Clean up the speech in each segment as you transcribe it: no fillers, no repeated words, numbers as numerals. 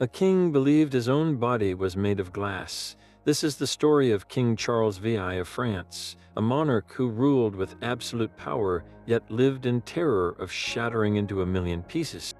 A king believed his own body was made of glass. This is the story of King Charles VI of France, a monarch who ruled with absolute power, yet lived in terror of shattering into a million pieces.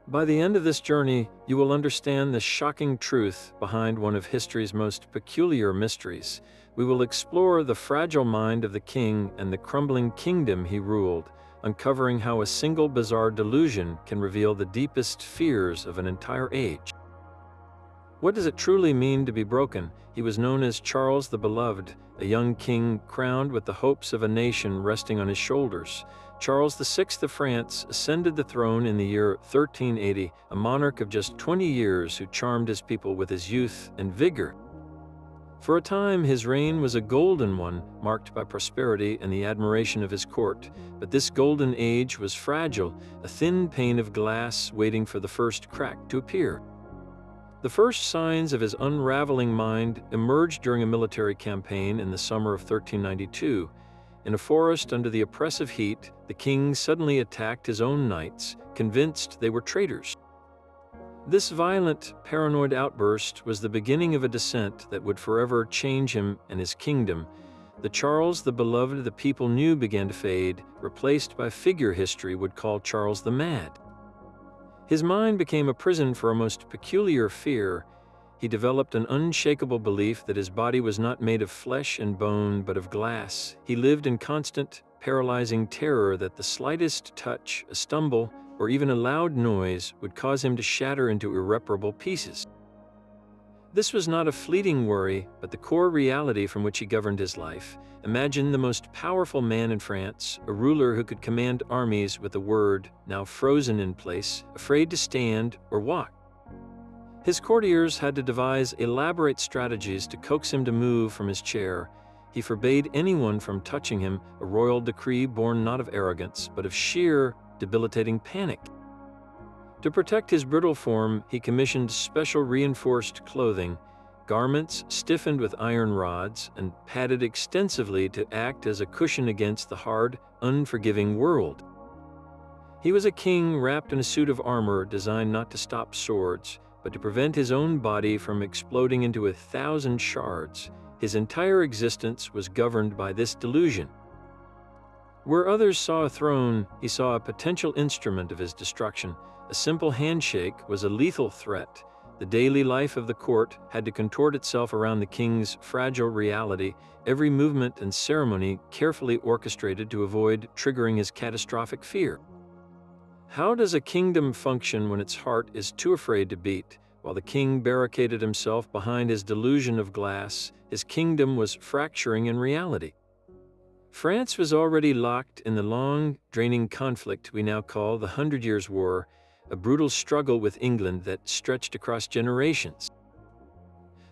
By the end of this journey, you will understand the shocking truth behind one of history's most peculiar mysteries. We will explore the fragile mind of the king and the crumbling kingdom he ruled, uncovering how a single bizarre delusion can reveal the deepest fears of an entire age. What does it truly mean to be broken? He was known as Charles the Beloved, a young king crowned with the hopes of a nation resting on his shoulders. Charles VI of France ascended the throne in the year 1380, a monarch of just 20 years who charmed his people with his youth and vigor. For a time, his reign was a golden one, marked by prosperity and the admiration of his court. But this golden age was fragile, a thin pane of glass waiting for the first crack to appear. The first signs of his unraveling mind emerged during a military campaign in the summer of 1392. In a forest under the oppressive heat, the king suddenly attacked his own knights, convinced they were traitors. This violent, paranoid outburst was the beginning of a descent that would forever change him and his kingdom. The Charles the Beloved the people knew began to fade, replaced by a figure history would call Charles the Mad. His mind became a prison for a most peculiar fear. He developed an unshakable belief that his body was not made of flesh and bone, but of glass. He lived in constant, paralyzing terror that the slightest touch, a stumble, or even a loud noise would cause him to shatter into irreparable pieces. This was not a fleeting worry, but the core reality from which he governed his life. Imagine the most powerful man in France, a ruler who could command armies with a word, now frozen in place, afraid to stand or walk. His courtiers had to devise elaborate strategies to coax him to move from his chair. He forbade anyone from touching him, a royal decree born not of arrogance, but of sheer, debilitating panic. To protect his brittle form, he commissioned special reinforced clothing, garments stiffened with iron rods and padded extensively to act as a cushion against the hard, unforgiving world. He was a king wrapped in a suit of armor designed not to stop swords, but to prevent his own body from exploding into 1,000 shards. His entire existence was governed by this delusion. Where others saw a throne, he saw a potential instrument of his destruction. A simple handshake was a lethal threat. The daily life of the court had to contort itself around the king's fragile reality, every movement and ceremony carefully orchestrated to avoid triggering his catastrophic fear. How does a kingdom function when its heart is too afraid to beat? While the king barricaded himself behind his delusion of glass, his kingdom was fracturing in reality. France was already locked in the long, draining conflict we now call the 100 Years' War, a brutal struggle with England that stretched across generations.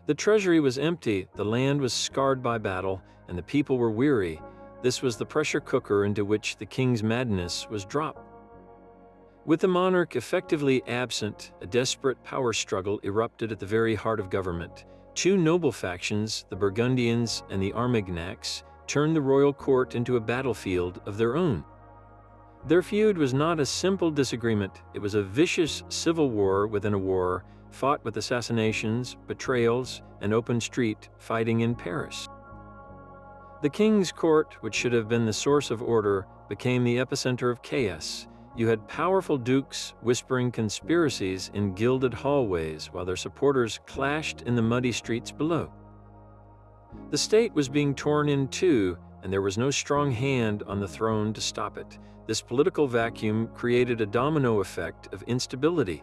The treasury was empty, the land was scarred by battle, and the people were weary. This was the pressure cooker into which the king's madness was dropped. With the monarch effectively absent, a desperate power struggle erupted at the very heart of government. Two noble factions, the Burgundians and the Armagnacs, turned the royal court into a battlefield of their own. Their feud was not a simple disagreement, it was a vicious civil war within a war, fought with assassinations, betrayals, and open street fighting in Paris. The king's court, which should have been the source of order, became the epicenter of chaos. You had powerful dukes whispering conspiracies in gilded hallways while their supporters clashed in the muddy streets below. The state was being torn in two, and there was no strong hand on the throne to stop it. This political vacuum created a domino effect of instability.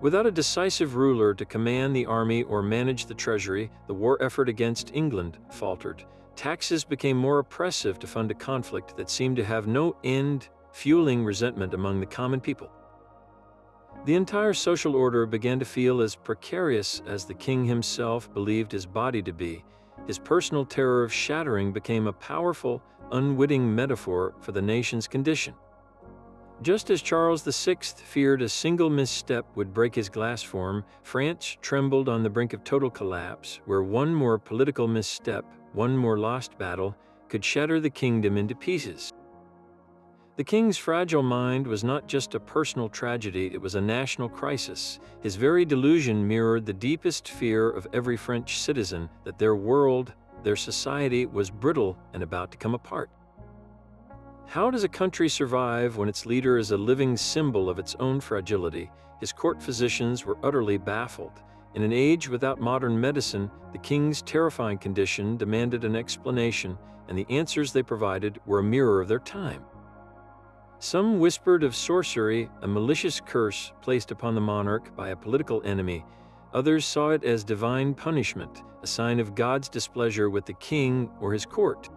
Without a decisive ruler to command the army or manage the treasury, the war effort against England faltered. Taxes became more oppressive to fund a conflict that seemed to have no end, fueling resentment among the common people. The entire social order began to feel as precarious as the king himself believed his body to be. His personal terror of shattering became a powerful, unwitting metaphor for the nation's condition. Just as Charles VI feared a single misstep would break his glass form, France trembled on the brink of total collapse, where one more political misstep, one more lost battle, could shatter the kingdom into pieces. The king's fragile mind was not just a personal tragedy, it was a national crisis. His very delusion mirrored the deepest fear of every French citizen that their world, their society, was brittle and about to come apart. How does a country survive when its leader is a living symbol of its own fragility? His court physicians were utterly baffled. In an age without modern medicine, the king's terrifying condition demanded an explanation, and the answers they provided were a mirror of their time. Some whispered of sorcery, a malicious curse placed upon the monarch by a political enemy. Others saw it as divine punishment, a sign of God's displeasure with the king or his court.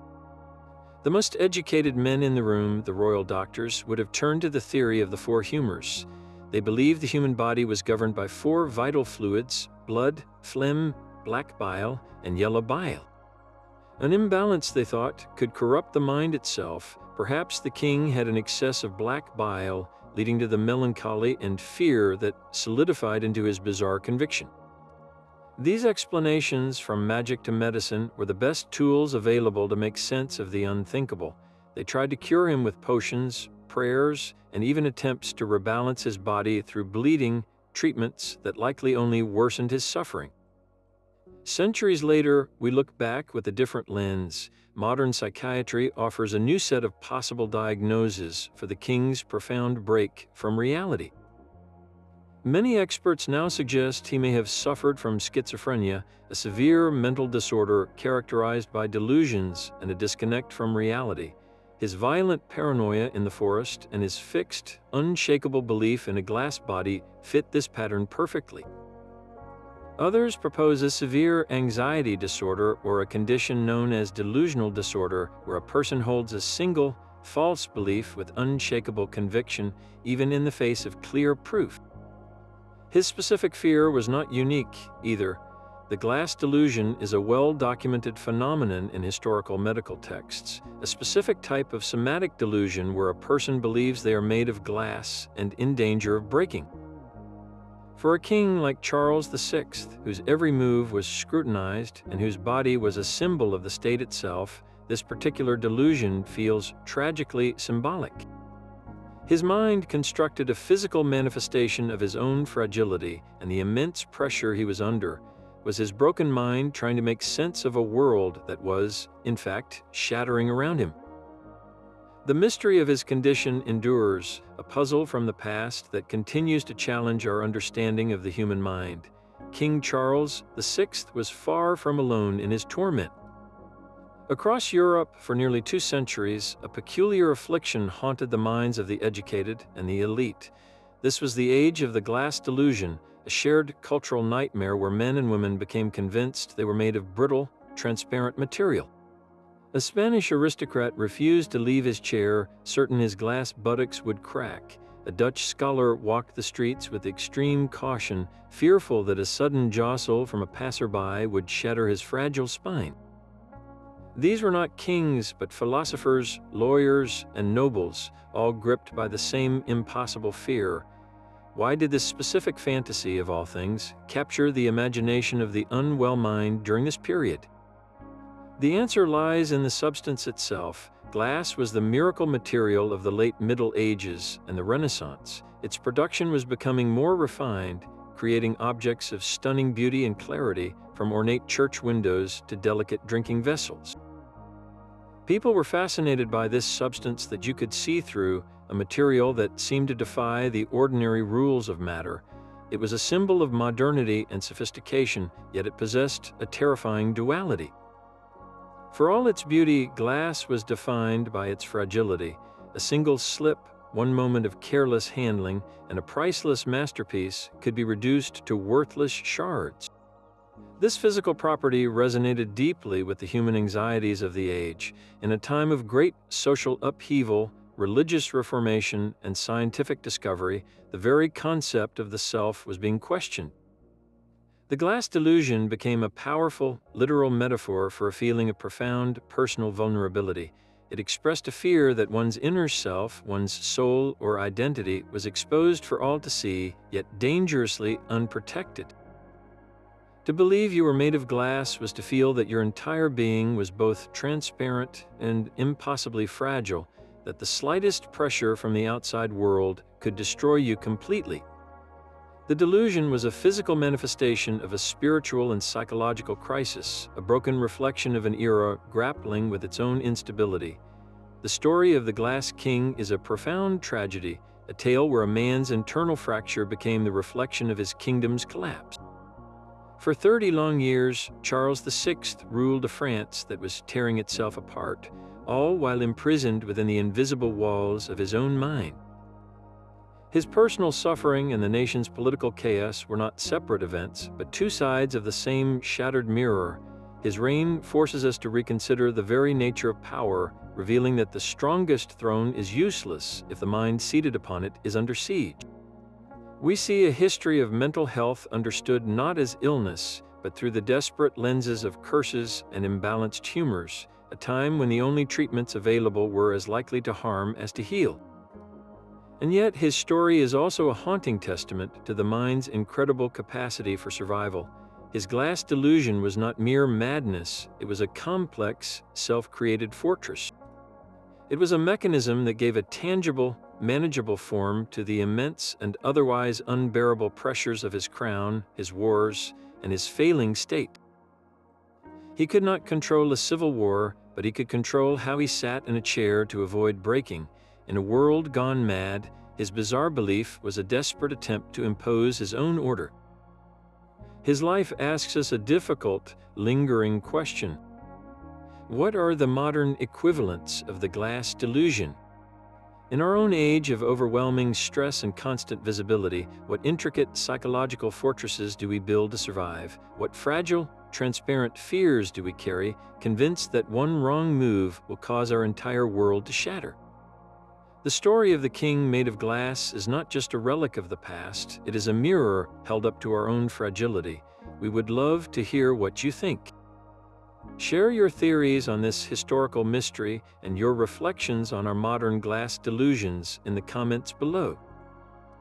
The most educated men in the room, the royal doctors, would have turned to the theory of the four humors. They believed the human body was governed by four vital fluids: blood, phlegm, black bile, and yellow bile. An imbalance, they thought, could corrupt the mind itself. Perhaps the king had an excess of black bile, leading to the melancholy and fear that solidified into his bizarre conviction. These explanations, from magic to medicine, were the best tools available to make sense of the unthinkable. They tried to cure him with potions, prayers, and even attempts to rebalance his body through bleeding, treatments that likely only worsened his suffering. Centuries later, we look back with a different lens. Modern psychiatry offers a new set of possible diagnoses for the king's profound break from reality. Many experts now suggest he may have suffered from schizophrenia, a severe mental disorder characterized by delusions and a disconnect from reality. His violent paranoia in the forest and his fixed, unshakable belief in a glass body fit this pattern perfectly. Others propose a severe anxiety disorder or a condition known as delusional disorder, where a person holds a single, false belief with unshakable conviction, even in the face of clear proof. His specific fear was not unique either. The glass delusion is a well-documented phenomenon in historical medical texts, a specific type of somatic delusion where a person believes they are made of glass and in danger of breaking. For a king like Charles VI, whose every move was scrutinized and whose body was a symbol of the state itself, this particular delusion feels tragically symbolic. His mind constructed a physical manifestation of his own fragility, and the immense pressure he was under was his broken mind trying to make sense of a world that was, in fact, shattering around him. The mystery of his condition endures, a puzzle from the past that continues to challenge our understanding of the human mind. King Charles VI was far from alone in his torment. Across Europe, for nearly 2 centuries, a peculiar affliction haunted the minds of the educated and the elite. This was the age of the glass delusion, a shared cultural nightmare where men and women became convinced they were made of brittle, transparent material. A Spanish aristocrat refused to leave his chair, certain his glass buttocks would crack. A Dutch scholar walked the streets with extreme caution, fearful that a sudden jostle from a passerby would shatter his fragile spine. These were not kings, but philosophers, lawyers, and nobles, all gripped by the same impossible fear. Why did this specific fantasy, of all things, capture the imagination of the unwell mind during this period? The answer lies in the substance itself. Glass was the miracle material of the late Middle Ages and the Renaissance. Its production was becoming more refined, creating objects of stunning beauty and clarity, from ornate church windows to delicate drinking vessels. People were fascinated by this substance that you could see through, a material that seemed to defy the ordinary rules of matter. It was a symbol of modernity and sophistication, yet it possessed a terrifying duality. For all its beauty, glass was defined by its fragility. A single slip, one moment of careless handling, and a priceless masterpiece could be reduced to worthless shards. This physical property resonated deeply with the human anxieties of the age. In a time of great social upheaval, religious reformation, and scientific discovery, the very concept of the self was being questioned. The glass delusion became a powerful, literal metaphor for a feeling of profound, personal vulnerability. It expressed a fear that one's inner self, one's soul or identity, was exposed for all to see, yet dangerously unprotected. To believe you were made of glass was to feel that your entire being was both transparent and impossibly fragile. that the slightest pressure from the outside world could destroy you completely. The delusion was a physical manifestation of a spiritual and psychological crisis, a broken reflection of an era grappling with its own instability. The story of the Glass King is a profound tragedy, a tale where a man's internal fracture became the reflection of his kingdom's collapse. For 30 long years, Charles VI ruled a France that was tearing itself apart, all while imprisoned within the invisible walls of his own mind. His personal suffering and the nation's political chaos were not separate events, but two sides of the same shattered mirror. His reign forces us to reconsider the very nature of power, revealing that the strongest throne is useless if the mind seated upon it is under siege. We see a history of mental health understood not as illness, but through the desperate lenses of curses and imbalanced humors, a time when the only treatments available were as likely to harm as to heal. And yet, his story is also a haunting testament to the mind's incredible capacity for survival. His glass delusion was not mere madness, it was a complex, self-created fortress. It was a mechanism that gave a tangible, manageable form to the immense and otherwise unbearable pressures of his crown, his wars, and his failing state. He could not control a civil war, but he could control how he sat in a chair to avoid breaking. In a world gone mad, his bizarre belief was a desperate attempt to impose his own order. His life asks us a difficult, lingering question. What are the modern equivalents of the glass delusion? In our own age of overwhelming stress and constant visibility, what intricate psychological fortresses do we build to survive? What fragile, transparent fears do we carry, convinced that one wrong move will cause our entire world to shatter? The story of the king made of glass is not just a relic of the past, it is a mirror held up to our own fragility. We would love to hear what you think. Share your theories on this historical mystery and your reflections on our modern glass delusions in the comments below.